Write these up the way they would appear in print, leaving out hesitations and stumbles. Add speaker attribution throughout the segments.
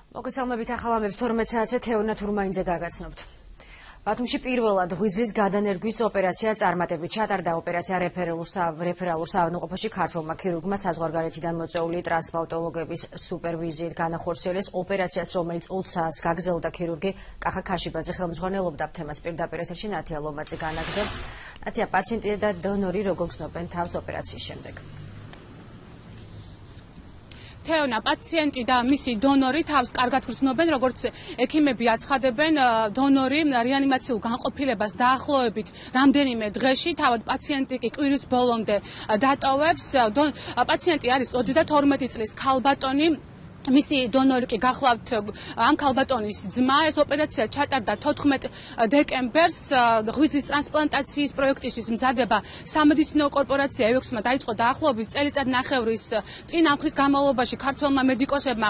Speaker 1: მოგესალმებით ახალ ამბებს 12 საათზე თეონა თურმაინძე გაგაცნობთ. ბათუმში პირველად ღვიძლის გადანერგვის ოპერაცია წარმატებით ჩატარდა. ოპერაცია რეფერალურ საავადმყოფოში ქართველმა ქირურგმა საზღვარგარეთიდან მოწვეული ტრანსპლანტოლოგების სუპერვიზიით განახორციელეს ოპერაციას, რომელიც 20 საათს გაგრძელდა. ქირურგი კახა ქაშიბაძე ხელმძღვანელობდა თემას პირდაპირ ეთერში ნათია ლომაძე განაგრძობს. ნათია, პაციენტი და დონორი როგორ გრძნობენ თავს ოპერაციის შემდეგ?
Speaker 2: თეონა, პაციენტი და მისი დონორი თავს კარგად გრძნობენ, როგორც ექიმები აცხადებენ, დონორი რეანიმაციულ განყოფილებას დაახლოებით რამდენიმე დღეში, თავად პაციენტი კი კვირის ბოლომდე დატოვებს. პაციენტი არის 32 წლის ქალბატონი. მისი დონორი კი გახლავთ ამ ქალბატონის ძმა. ეს ოპერაცია ჩატარდა 14 დეკემბერს. ღვიძლის ტრანსპლანტაციის პროექტისთვის მზადება სამედიცინო კორპორაცია EVEX-მა დაიწყო დაახლოებით წელიწადნახევრის წინ. ამ ხნის განმავლობაში ქართველმა მედიკოსებმა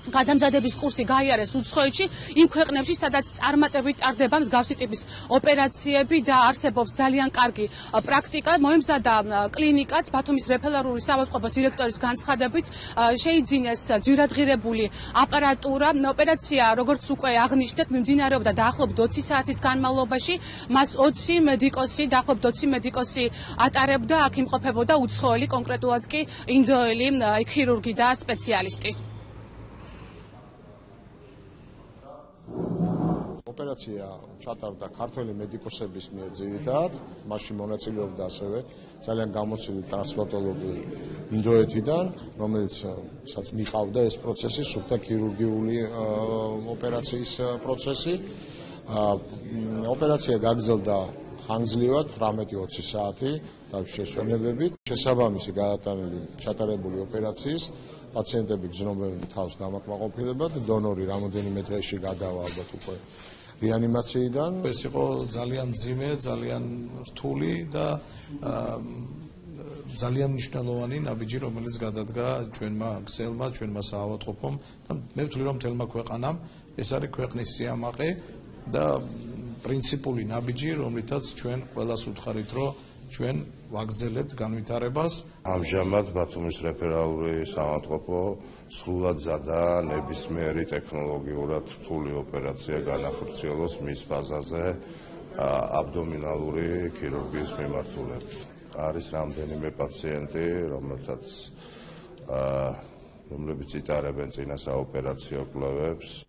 Speaker 2: გადამზადების კურსი გაიარეს უცხოეთში, იმ ქვეყნებში, სადაც წარმატებით ტარდება მსგავსი ტიპის ოპერაციები და არსებობს ძალიან კარგი პრაქტიკა. მოემზადა კლინიკაც ბათუმის რეფერალური საავადმყოფოს დირექტორის განცხადებით, შეიძინეს ძვირადღირებული აპარატურა. ოპერაცია, როგორც უკვე აღნიშნეთ, მიმდინარეობდა დაახლოებით 20 საათის განმავლობაში. მას 20 მედიკოსი, დაახლოებით 20 მედიკოსი ატარებდა, აქ იმყოფებოდა უცხოელი, კონკრეტულად კი ინდოელი ქირურგი და სპეციალისტი.
Speaker 3: ოპერაცია ჩატარდა ქართველი მედიკოსების მიერ ძირითადად, მასში მონაწილეობდა ასევე ძალიან გამოცილი ტრანსპლანტოლოგი ინდოეთიდან, რომელიცაც მიყავდა ეს პროცესი, სუფთა ქირურგიული ოპერაციის პროცესი. ოპერაცია გაგრძელდა ხანგრძლივად 18-20 საათი თავის შესვენებებით. შესაბამისი გადატანილი ჩატარებული ოპერაციის პაციენტები გრძნობენ თავს დამაკმაყოფილებად, დონორი რამოდენიმე დღეში გადავა ალბათ უკვე რეანიმაციიდან.
Speaker 4: ეს იყო ძალიან მძიმე, ძალიან რთული და ძალიან მნიშვნელოვანი ნაბიჯი, რომელიც გადადგა ჩვენმა ქსელმა, ჩვენმა საავადმყოფომ და მე ვთვლი, რომ მთელმა ქვეყანამ ეს არის ქვეყნის სიამაყე და პრინციპული ნაბიჯი, რომლითაც ჩვენ ყველას უთხარით, რომ ჩვენ ვაგრძელებთ განვითარებას.
Speaker 5: ამჟამად ბათუმის რეფერალური საავადმყოფო სრულად ზადა ნებისმიერი ტექნოლოგიურად რთული ოპერაცია განახორციელოს მის ბაზაზე აბდომინალური ქირურგიის მიმართულებით. არის რამდენიმე პაციენტი, რომლებიც იტარებენ წინა საოპერაციო კვლევებს.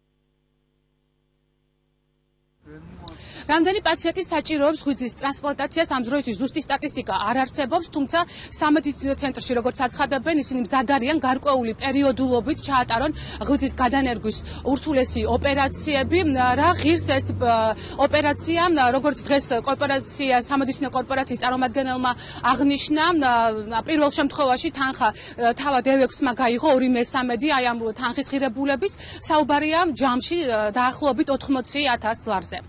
Speaker 2: რამდენი პაციენტი საჭიროებს ღვიძლის ტრანსპლანტაციას, ამ დროისთვის ზუსტი სტატისტიკა არ არსებობს, თუმცა სამედიცინო ცენტრში, როგორც აცხადებენ, ისინი მზად არიან გარკვეული პერიოდულობით ჩაატარონ ღვიძლის გადანერგვის ურთულესი ოპერაციები. რა ღირს ეს ოპერაცია, როგორც დღეს სამედიცინო კორპორაციის წარმომადგენელმა აღნიშნა, პირველ შემთხვევაში თანხა თავად EVEX-მა გაიღო 2/3 აი ამ თანხის ღირებულების. საუბარია ჯამში დაახლოებით 80,000 ლარზე.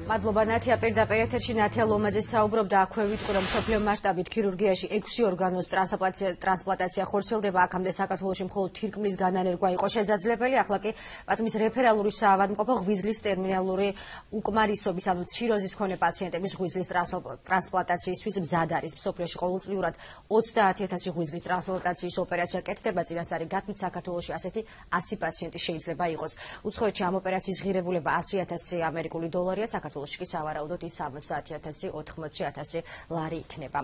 Speaker 1: მადლობა ნათია, პირდაპირ ეთერში ნათია ლომაძე საუბრობდა. აქვე ვიტყვი, რომ მსოფლიო მასშტაბით ქირურგიაში 6 ორგანოს ტრანსპლანტაცია ხორციელდება. აქამდე საქართველოში მხოლოდ თირკმლის განანერგვა იყო შესაძლებელი. ახლა კი ბათუმის რეფერალური საავადმყოფო ღვიძლის ტერმინალური უკმარისობის, ანუ ციროზის მქონე პაციენტების ღვიძლის ტრანსპლანტაციისთვის მზად არის. მსოფლიოში ყოველწლიურად 30,000 ღვიძლის ტრანსპლანტაციის ოპერაცია კეთდება. წინასწარი გათვლით საქართველოში ასეთი 100 პაციენტი შეიძლება იყოს. უცხოეთში ამ ოპერაციის ღირებულება 100,000 ამერიკული დოლარია. საქართველოში კი სავარაუდოდ ის 70,000 80,000 ლარი იქნება.